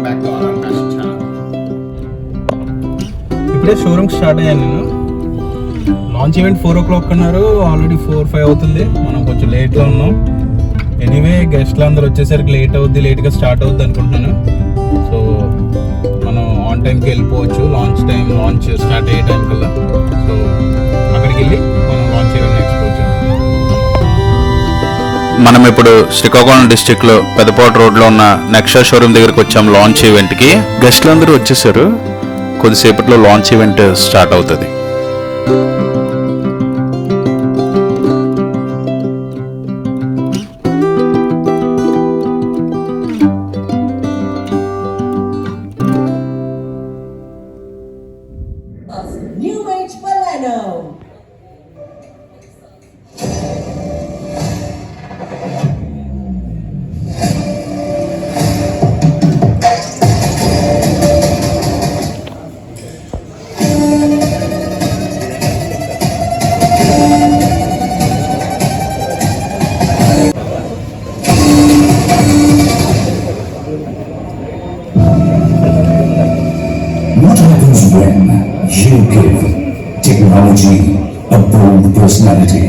Back to RR fashion channel. ఇప్పుడే showroom start అయ్యాను నేను. లాంచ్ ఈవెంట్ 4 o'clock అన్నారు, ఆల్రెడీ 4-5 అవుతుంది. మనం కొంచెం లేట్లో ఉన్నాం. ఎనీవే గెస్ట్లు అందరూ వచ్చేసరికి లేట్గా స్టార్ట్ అవుద్ది అనుకుంటున్నాను. సో మనం ఆన్ టైంకి వెళ్ళిపోవచ్చు. లాంచ్ స్టార్ట్ అయ్యే టైం కల్లా. సో అక్కడికి వెళ్ళి మనం లాంచ్ ఈవెంట్ నేర్చుకోవచ్చు. మనం ఇప్పుడు శ్రీకాకుళం డిస్టిక్లో పెద్దపాటు రోడ్లో ఉన్న నెక్సా షోరూమ్ దగ్గరికి వచ్చాం లాంచ్ ఈవెంట్కి. గెస్ట్లు అందరూ వచ్చేసారు. కొద్దిసేపట్లో లాంచ్ ఈవెంట్ స్టార్ట్ అవుతుంది. New Age Baleno. What happens when you give technology a bold personality?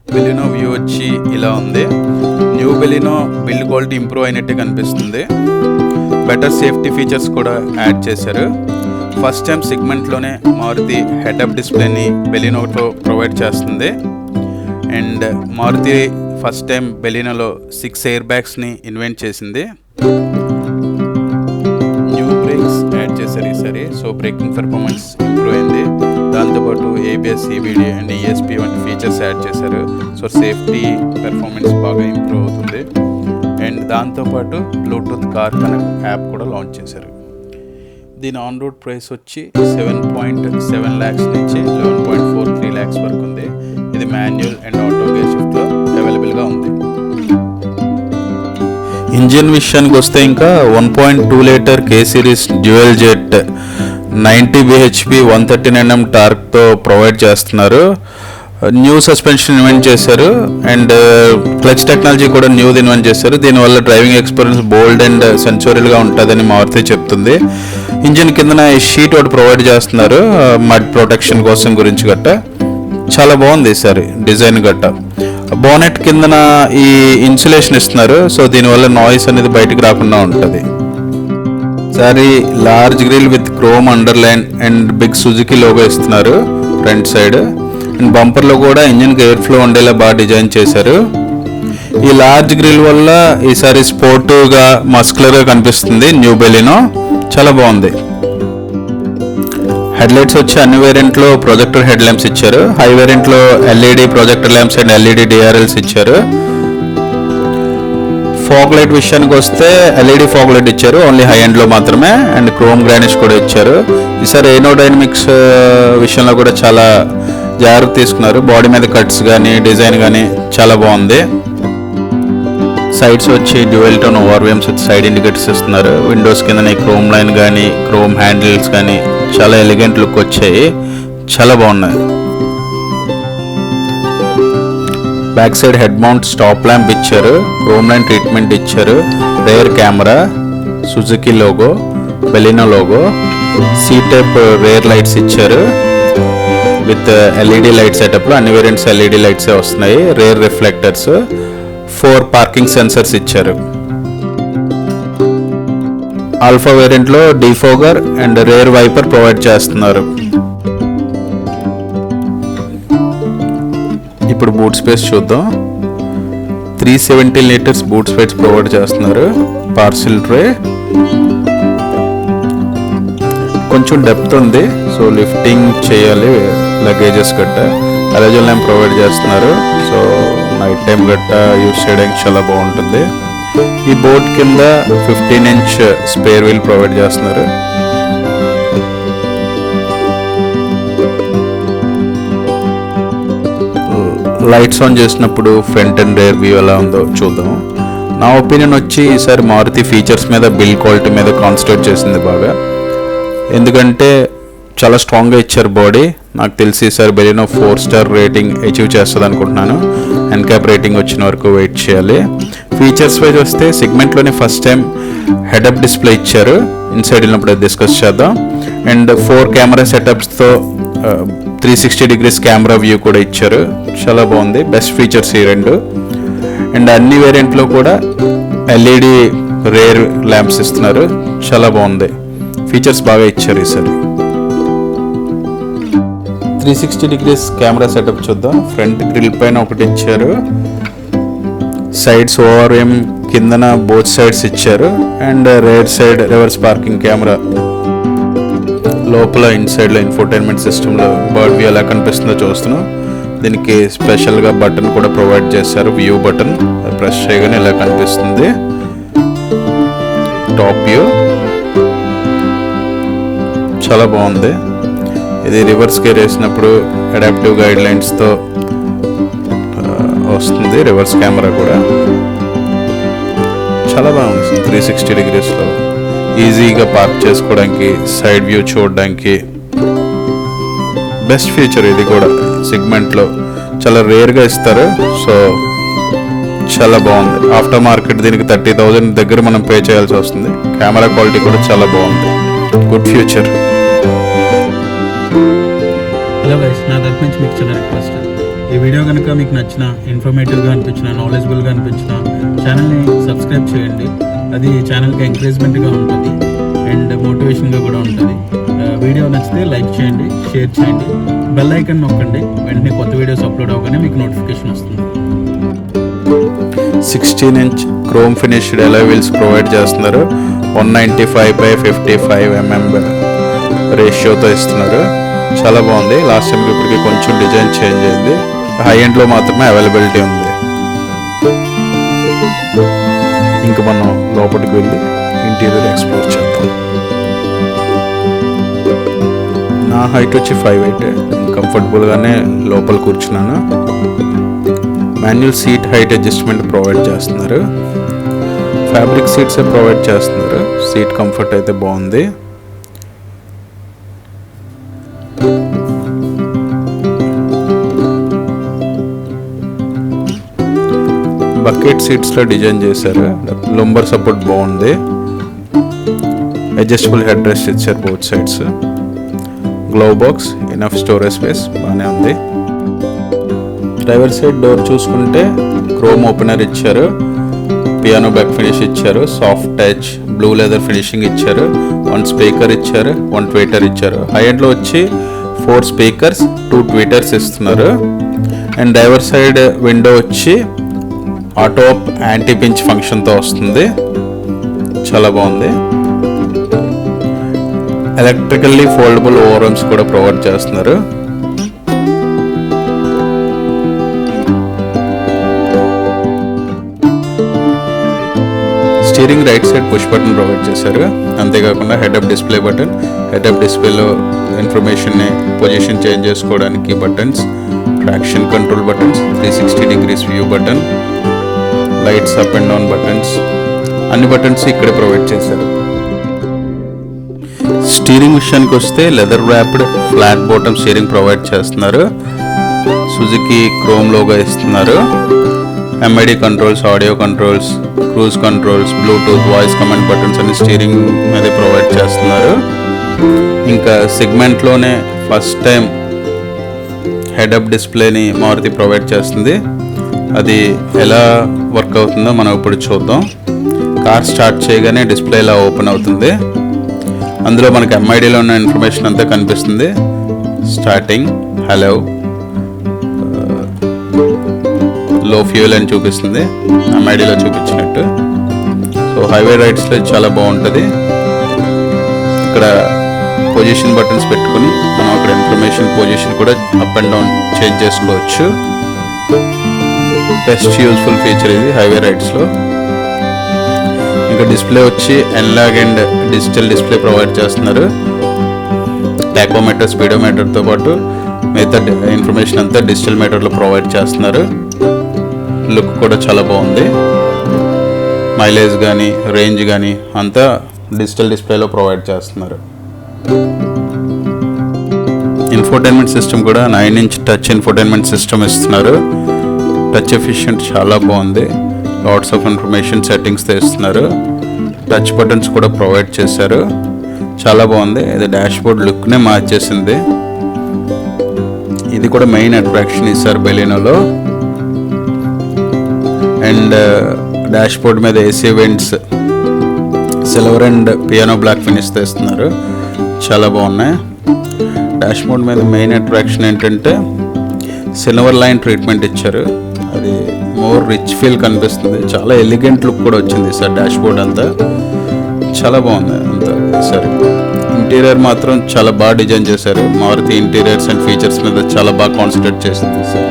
Baleno view వచ్చి ఇలా ఉంది. New Baleno build quality improve అయినట్టే కనిపిస్తుంది. బెటర్ సేఫ్టీ ఫీచర్స్ కూడా యాడ్ చేశారు. ఫస్ట్ టైం సెగ్మెంట్లోనే మారుతి హెడ్ అప్ డిస్ప్లేని బెలినోతో ప్రొవైడ్ చేస్తుంది. అండ్ మారుతి ఫస్ట్ టైం బెలినోలో 6 ఎయిర్ బ్యాగ్స్ని ఇన్వెంట్ చేసింది. న్యూ బ్రేక్స్ యాడ్ చేశారు ఈసారి. సో బ్రేకింగ్ పెర్ఫార్మెన్స్ ఇంప్రూవ్ అయింది. దాంతోపాటు ABS, CBD అండ్ ESP వంటి ఫీచర్స్ యాడ్ చేశారు. సో సేఫ్టీ పెర్ఫార్మెన్స్ బాగా ఇంప్రూవ్ అవుతుంది. అండ్ దాంతోపాటు బ్లూటూత్ కార్ కనెక్ట్ యాప్ కూడా లాంచ్ చేశారు. దీని ఆన్ రోడ్ ప్రైస్ వచ్చి 7.7 lakhs నుంచి 11.43 lakhs వరకు ఉంది. ఇది మాన్యువల్ అండ్ ఆటో గేర్ షిఫ్ట్లో అవైలబుల్గా ఉంది. ఇంజిన్ విషయానికి వస్తే ఇంకా 1.2 litre K series dual jet 90 bhp 113 Nm టార్క్తో ప్రొవైడ్ చేస్తున్నారు. న్యూ సస్పెన్షన్ ఇన్వెంట్ చేశారు. అండ్ క్లచ్ టెక్నాలజీ కూడా న్యూది ఇన్వెంట్ చేశారు. దీనివల్ల డ్రైవింగ్ ఎక్స్పీరియన్స్ బోల్డ్ అండ్ సెన్సోరియల్గా ఉంటుందని మారుతి చెప్తుంది. ఇంజిన్ కిందన షీట్ ఒకటి ప్రొవైడ్ చేస్తున్నారు మడ్ ప్రొటెక్షన్ కోసం గురించి గట్ట. చాలా బాగుంది ఈసారి డిజైన్ గట్ట. బోనెట్ కిందన ఈ ఇన్సులేషన్ ఇస్తున్నారు. సో దీనివల్ల నాయిస్ అనేది బయటకు రాకుండా ఉంటుంది. Sorry large grill with chrome underline and big Suzuki logo ఇస్తున్నారు ఫ్రంట్ సైడ్. అండ్ బంపర్లో కూడా ఇంజిన్కి ఎయిర్ ఫ్లో ఉండేలా బాగా డిజైన్ చేశారు. ఈ లార్జ్ గ్రిల్ వల్ల ఈసారి స్పోర్టివ్గా మస్కులర్గా కనిపిస్తుంది న్యూ బెలినో. చాలా బాగుంది. హెడ్లైట్స్ వచ్చి అన్ని వేరియంట్లో ప్రొజెక్టర్ హెడ్ ల్యాంప్స్ ఇచ్చారు. హై వేరియంట్లో LED projector lamps and LED DRLs ఇచ్చారు. ఫాగ్ లైట్ విషయానికి వస్తే LED ఫాగ్ లైట్ ఇచ్చారు, ఓన్లీ హై ఎండ్లో మాత్రమే. అండ్ క్రోమ్ గ్రానిష్ కూడా ఇచ్చారు. ఈసారి ఏరోడైనమిక్స్ విషయంలో కూడా చాలా జాగ్రత్త తీసుకున్నారు. బాడీ మీద కట్స్ కానీ డిజైన్ కానీ చాలా బాగుంది. సైడ్స్ వచ్చి dual tone ORVMs with side indicators ఇస్తున్నారు. విండోస్ కింద క్రోమ్ లైన్ కానీ క్రోమ్ హ్యాండిల్స్ కానీ చాలా ఎలిగెంట్ లుక్ వచ్చాయి. చాలా బాగున్నాయి. Back side head mount stop lamp ఇచ్చారు. క్రోమ్ లైన్ ట్రీట్మెంట్ ఇచ్చారు. Rear camera, Suzuki logo, Baleno logo, C type rear lights ఇచ్చారు విత్ LED లైట్ సెటప్లో. అన్ని వేరియంట్స్ LED లైట్సే వస్తున్నాయి. రేర్ రిఫ్లెక్టర్స్, 4 పార్కింగ్ సెన్సర్స్ ఇచ్చారు. ఆల్ఫా వేరియంట్లో defogger and rear wiper provide చేస్తున్నారు. ఇప్పుడు బూట్ స్పేస్ చూద్దాం. 370 లీటర్స్ బూట్ స్పేస్ ప్రొవైడ్ చేస్తున్నారు. పార్సిల్ ట్రే, కొంచెం డెప్త్ ఉంది. సో లిఫ్టింగ్ చేయాలి లగేజెస్ గట్ట. అలజల్ ల్యాంప్ ప్రొవైడ్ చేస్తున్నారు. సో నైట్ టైం గట్ట యూస్ చేయడానికి చాలా బాగుంటుంది. ఈ బోట్ కింద 15-inch స్పేర్ వీల్ ప్రొవైడ్ చేస్తున్నారు. లైట్స్ ఆన్ చేసినప్పుడు ఫ్రంట్ అండ్ రేర్ వ్యూ ఎలా ఉందో చూద్దాం. నా ఒపీనియన్ వచ్చి ఈసారి మారుతి ఫీచర్స్ మీద, బిల్డ్ క్వాలిటీ మీద కాన్సన్ట్రేట్ చేసింది బాగా. ఎందుకంటే చాలా స్ట్రాంగ్గా ఇచ్చారు బాడీ. నాకు తెలిసి ఈసారి బెలినో 4 స్టార్ రేటింగ్ అచీవ్ చేస్తుంది అనుకుంటున్నాను. ఎన్క్యాప్ రేటింగ్ వచ్చిన వరకు వెయిట్ చేయాలి. ఫీచర్స్ వైజ్ వస్తే సెగ్మెంట్లోనే ఫస్ట్ టైం హెడప్ డిస్ప్లే ఇచ్చారు. ఇన్సైడ్ వెళ్ళినప్పుడు డిస్కస్ చేద్దాం. అండ్ 4 కెమెరా సెటప్స్తో 360 degrees కెమెరా వ్యూ కూడా ఇచ్చారు. చాలా బాగుంది. బెస్ట్ ఫీచర్స్ ఈ రెండు. అండ్ అన్ని వేరియంట్లో కూడా ఎల్ఈడి రేర్ ల్యాంప్స్ ఇస్తున్నారు. చాలా బాగుంది. ఫీచర్స్ బాగా ఇచ్చారు ఈసారి. 360 degrees కెమెరా సెటప్ చూద్దాం. ఫ్రంట్ గ్రిల్ పైన ఒకటి ఇచ్చారు. సైడ్స్ ఓఆర్ఎం కిందన బోత్ సైడ్స్ ఇచ్చారు. And rare side reverse parking camera. లోపల ఇన్సైడ్లో ఇన్ఫోటైన్మెంట్ సిస్టంలో బర్డ్ వ్యూ ఎలా కనిపిస్తుందో చూస్తున్నాం. దీనికి స్పెషల్గా బటన్ కూడా ప్రొవైడ్ చేశారు. వ్యూ బటన్ ప్రెస్ చేయగానే ఇలా కనిపిస్తుంది. టాప్ వ్యూ చాలా బాగుంది. ఇది రివర్స్ గేర్ వేసినప్పుడు అడాప్టివ్ గైడ్ లైన్స్తో వస్తుంది. రివర్స్ కెమెరా కూడా చాలా బాగుంది. 360 degreesలో ఈజీగా పార్క్ చేసుకోవడానికి, సైడ్ వ్యూ చూడడానికి బెస్ట్ ఫీచర్. ఇది కూడా సెగ్మెంట్లో చాలా రేర్గా ఇస్తారు. సో చాలా బాగుంది. ఆఫ్టర్ మార్కెట్ దీనికి 30,000 దగ్గర మనం పే చేయాల్సి వస్తుంది. కెమెరా క్వాలిటీ కూడా చాలా బాగుంది. Good future. హలో గైస్, నా తరఫు నుంచి మీకు చిన్న రిక్వెస్ట్. ఈ వీడియో కనుక మీకు నచ్చిన, ఇన్ఫర్మేటివ్గా అనిపించిన, నాలెడ్జబుల్గా అనిపించిన ఛానల్ని సబ్స్క్రైబ్ చేయండి. అది ఛానల్కి ఎంకరేజ్మెంట్గా ఉంటుంది అండ్ మోటివేషన్గా కూడా ఉంటుంది. వీడియో నచ్చితే లైక్ చేయండి, షేర్ చేయండి, బెల్ ఐకాన్ నొక్కండి. వెంటనే కొత్త వీడియోస్ అప్లోడ్ అవ్వగానే మీకు నోటిఫికేషన్ వస్తుంది. 16-inch chrome finished alloy wheels provide చేస్తున్నారు. 195/55 mm రేషియోతో ఇస్తున్నారు. చాలా బాగుంది. లాస్ట్ టైంకి ఇప్పటికి కొంచెం డిజైన్ చేంజ్ అయింది. హై ఎండ్లో మాత్రమే అవైలబిలిటీ ఉంది. ఇంకా మనం లోపలికి వెళ్ళి ఇంటీరియర్ ఎక్స్ప్లోర్ చేద్దాం. నా హైట్ వచ్చి 5'8". కంఫర్టబుల్గానే లోపల కూర్చున్నాను. Manual seat height adjustment provide చేస్తున్నారు. ఫ్యాబ్రిక్ సీట్సే ప్రొవైడ్ చేస్తున్నారు. సీట్ కంఫర్ట్ అయితే బాగుంది. బకెట్ సీట్స్లో డిజైన్ చేశారు. లంబర్ సపోర్ట్ బాగుంది. అడ్జస్టబుల్ హెడ్ రెస్ట్ ఇచ్చారు both sides. Glow box, enough storage space బాగానే ఉంది. డ్రైవర్ సైడ్ డోర్ చూసుకుంటే క్రోమ్ ఓపెనర్ ఇచ్చారు. పియానో బ్యాక్ ఫినిష్ ఇచ్చారు. Soft touch blue leather finishing ఇచ్చారు. 1 స్పీకర్ ఇచ్చారు. 1 ట్వీటర్ ఇచ్చారు. హై ఎండ్లో వచ్చి 4 స్పీకర్స్, 2 ట్వీటర్స్ ఇస్తున్నారు. అండ్ డ్రైవర్ సైడ్ విండో వచ్చి ఆటో అప్ యాంటీ పించ్ ఫంక్షన్తో వస్తుంది. చాలా బాగుంది. ఎలక్ట్రికల్లీ ఫోల్డబుల్ ఓవర్ఆర్మ్స్ కూడా ప్రొవైడ్ చేస్తున్నారు. Steering right side push button provide చేశారు. అంతేకాకుండా హెడప్ డిస్ప్లే బటన్. హెడప్ డిస్ప్లేలో ఇన్ఫర్మేషన్ని పొజిషన్ చేంజ్ చేసుకోవడానికి buttons, traction control buttons, 360 degrees view button, lights up and down buttons, అన్ని బటన్స్ ఇక్కడే ప్రొవైడ్ చేశారు. స్టీరింగ్ విషయానికి వస్తే leather wrapped flat bottom steering provide చేస్తున్నారు. సుజుకి క్రోమ్ లోగో ఇస్తున్నారు. MID controls, audio controls, cruise controls, Bluetooth, voice command buttons అన్ని steering మీద provide చేస్తున్నారు. ఇంకా సెగ్మెంట్లోనే ఫస్ట్ టైం హెడప్ డిస్ప్లేని మారుతి ప్రొవైడ్ చేస్తుంది. అది ఎలా వర్క్ అవుతుందో మనం ఇప్పుడు చూద్దాం. కార్ స్టార్ట్ చేయగానే డిస్ప్లే ఇలా ఓపెన్ అవుతుంది. అందులో మనకి ఎంఐడిలో ఉన్న ఇన్ఫర్మేషన్ అంతా కనిపిస్తుంది. స్టార్టింగ్, హలో, లో ఫ్యూయల్ అని చూపిస్తుంది ఎంఐడిలో చూపించినట్టు. సో హైవే రైడ్స్లో చాలా బాగుంటుంది. ఇక్కడ పొజిషన్ బటన్స్ పెట్టుకుని మనం అక్కడ ఇన్ఫర్మేషన్ పొజిషన్ కూడా అప్ అండ్ డౌన్ చేంజ్ చేసుకోవచ్చు. బెస్ట్ యూజ్ఫుల్ ఫీచర్ ఇది హైవే రైడ్స్లో. ఇంకా డిస్ప్లే వచ్చి analogue and digital display provide చేస్తున్నారు. టాకోమీటర్, స్పీడోమీటర్తో పాటు మిగతా ఇన్ఫర్మేషన్ అంతా డిజిటల్ మీటర్లో ప్రొవైడ్ చేస్తున్నారు. లుక్ కూడా చాలా బాగుంది. మైలేజ్ కానీ రేంజ్ కానీ అంతా డిజిటల్ డిస్ప్లేలో ప్రొవైడ్ చేస్తున్నారు. ఇన్ఫోటైన్మెంట్ సిస్టమ్ కూడా 9-inch టచ్ ఇన్ఫోటైన్మెంట్ సిస్టమ్ ఇస్తున్నారు. టచ్ ఎఫిషియెంట్ చాలా బాగుంది. లాట్స్ ఆఫ్ ఇన్ఫర్మేషన్ సెట్టింగ్స్ ఇస్తున్నారు. టచ్ బటన్స్ కూడా ప్రొవైడ్ చేశారు. చాలా బాగుంది. ఇది డాష్ బోర్డ్ లుక్నే మార్చేసింది. ఇది కూడా మెయిన్ అట్రాక్షన్ ఈసారి బెలినోలో. అండ్ డాష్ బోర్డ్ మీద AC vents silver and piano black finish తెస్తున్నారు. చాలా బాగున్నాయి. డాష్ బోర్డ్ మీద మెయిన్ అట్రాక్షన్ ఏంటంటే సిల్వర్ లైన్ ట్రీట్మెంట్ ఇచ్చారు. అది మోర్ రిచ్ ఫీల్ కనిపిస్తుంది. చాలా ఎలిగెంట్ లుక్ కూడా వచ్చింది సార్. డాష్ బోర్డ్ అంతా చాలా బాగుంది అంతా. సరే, ఇంటీరియర్ మాత్రం చాలా బాగా డిజైన్ చేశారు. మారుతి ఇంటీరియర్స్ అండ్ ఫీచర్స్ మీద చాలా బాగా కాన్సన్ట్రేట్ చేసింది సార్.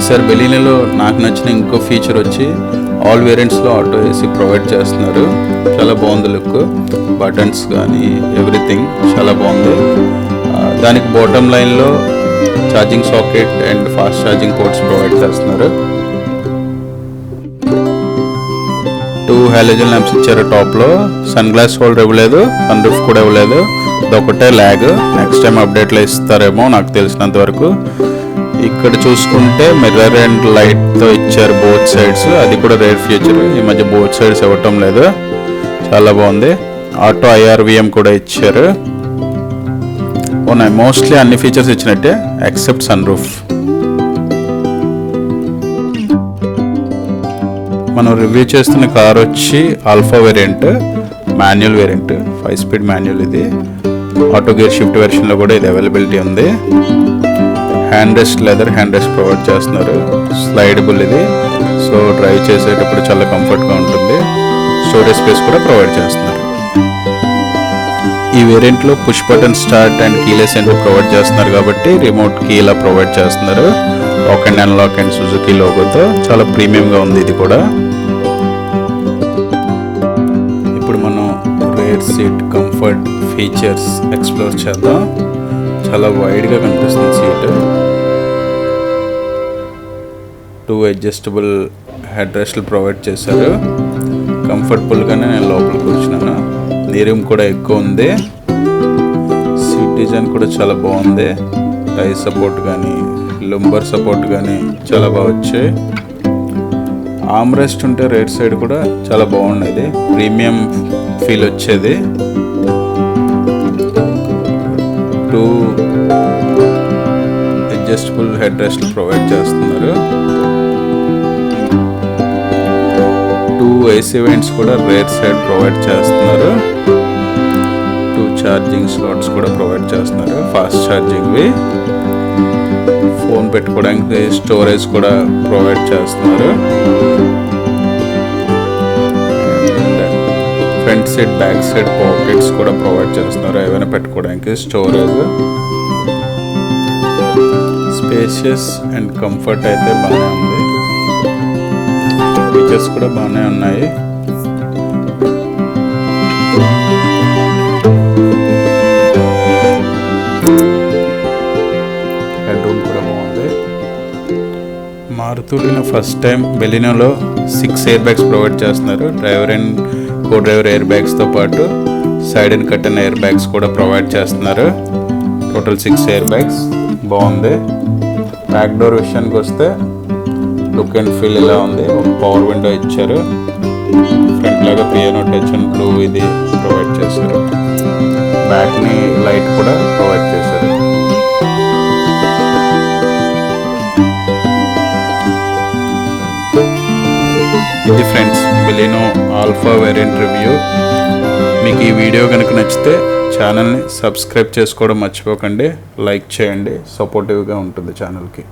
సార్ బెలినోలో నాకు నచ్చిన ఇంకో ఫీచర్ వచ్చి ఆల్ వేరియంట్స్లో ఆటో ఏసీ ప్రొవైడ్ చేస్తున్నారు. చాలా బాగుంది లుక్. బటన్స్ కానీ ఎవ్రీథింగ్ చాలా బాగుంది. దానికి బాటమ్ లైన్లో charging socket and fast charging ports provide చేస్తున్నారు. 2 హాలోజన్ ల్యాంప్స్ ఇచ్చారు టాప్లో. సన్ గ్లాస్ హోల్డర్ ఇవ్వలేదు, సన్ రూఫ్ కూడా ఇవ్వలేదు. అదొకటే ల్యాగ్. నెక్స్ట్ టైం అప్డేట్లో ఇస్తారేమో నాకు తెలిసినంత వరకు. ఇక్కడ చూసుకుంటే మిర్రర్ అండ్ లైట్తో ఇచ్చారు బోత్ సైడ్స్. అది కూడా రేర్ ఫీచర్. ఈ మధ్య బోత్ సైడ్స్ ఇవ్వటం లేదు. చాలా బాగుంది. ఆటో IRVM కూడా ఇచ్చారు. ఉన్నాయి మోస్ట్లీ అన్ని ఫీచర్స్ ఇచ్చినట్టే ఎక్సెప్ట్ సన్ రూఫ్. మనం రివ్యూ చేస్తున్న కార్ వచ్చి alpha variant, manual variant, 5-speed manual. ఇది ఆటో గేర్ షిఫ్ట్ వెర్షన్లో కూడా ఇది అవైలబిలిటీ ఉంది. Hand rest leather hand rest provide చేస్తున్నారు. స్లైడబుల్ ఇది. సో డ్రైవ్ చేసేటప్పుడు చాలా కంఫర్ట్గా ఉంటుంది. స్టోరేజ్ స్పేస్ కూడా ప్రొవైడ్ చేస్తున్నారు. ఈ వేరియంట్లో push button start and keyless entry provide చేస్తున్నారు కాబట్టి రిమోట్ కీ ఇలా ప్రొవైడ్ చేస్తున్నారు. Lock and unlock and Suzuki లోగోతో చాలా ప్రీమియంగా ఉంది ఇది కూడా. ఇప్పుడు మనం rear seat comfort features explore చేద్దాం. చాలా వైడ్గా కనిపిస్తుంది సీట్. 2 అడ్జస్టబుల్ హెడ్ రెస్ట్లు ప్రొవైడ్ చేశారు. కంఫర్టబుల్గానే నేను లోపల కూర్చున్నాను. నీ రూమ్ కూడా ఎక్కువ ఉంది. సీట్ డిజైన్ కూడా చాలా బాగుంది. టై సపోర్ట్ కానీ లుంబర్ సపోర్ట్ కానీ చాలా బాగా వచ్చాయి. ఆర్మ్ రెస్ట్ ఉంటే రైట్ సైడ్ కూడా చాలా బాగుండేది. ప్రీమియం ఫీల్ వచ్చేది. 2 అడ్జస్టబుల్ హెడ్ రెస్ట్లు ప్రొవైడ్ చేస్తున్నారు. 2 AC వెంట్స్ కూడా రేర్ సైడ్ ప్రొవైడ్ చేస్తున్నారు. 2 ఛార్జింగ్ స్లాట్స్ కూడా ప్రొవైడ్ చేస్తున్నారు. ఫాస్ట్ ఛార్జింగ్వి. ఫోన్ పెట్టుకోవడానికి స్టోరేజ్ కూడా ప్రొవైడ్ చేస్తున్నారు. Front side back side pockets కూడా ప్రొవైడ్ చేస్తున్నారు. ఏమైనా పెట్టుకోవడానికి స్టోరేజ్. స్పేషియస్ అండ్ కంఫర్ట్ అయితే బాగానే ఉంది. ఫీచర్స్ కూడా బాగానే ఉన్నాయి. హెడ్ రూమ్ కూడా బాగుంది. మారుతిలో ఫస్ట్ టైం బెలినోలో 6 ఎయిర్ బ్యాగ్స్ ప్రొవైడ్ చేస్తున్నారు. Driver and co driver air బ్యాగ్స్తో పాటు side and cut and airbags కూడా ప్రొవైడ్ చేస్తున్నారు. Total 6 airbags. బాగుంది. బ్యాక్ డోర్ విషయానికి వస్తే లుక్ అండ్ ఫీల్ ఇలా ఉంది. ఒక పవర్ విండో ఇచ్చారు. ఫ్రంట్ లాగా పియానో టచ్ అండ్ బ్లూ ఇది ప్రొవైడ్ చేశారు. బ్యాక్ని లైట్ కూడా ప్రొవైడ్ చేశారు. ఇది friends Baleno alpha variant review. మీకు ఈ వీడియో కనుక నచ్చితే ఛానల్ని సబ్స్క్రైబ్ చేసుకోవడం మర్చిపోకండి. లైక్ చేయండి. సపోర్టివ్గా ఉంటుంది ఛానల్కి.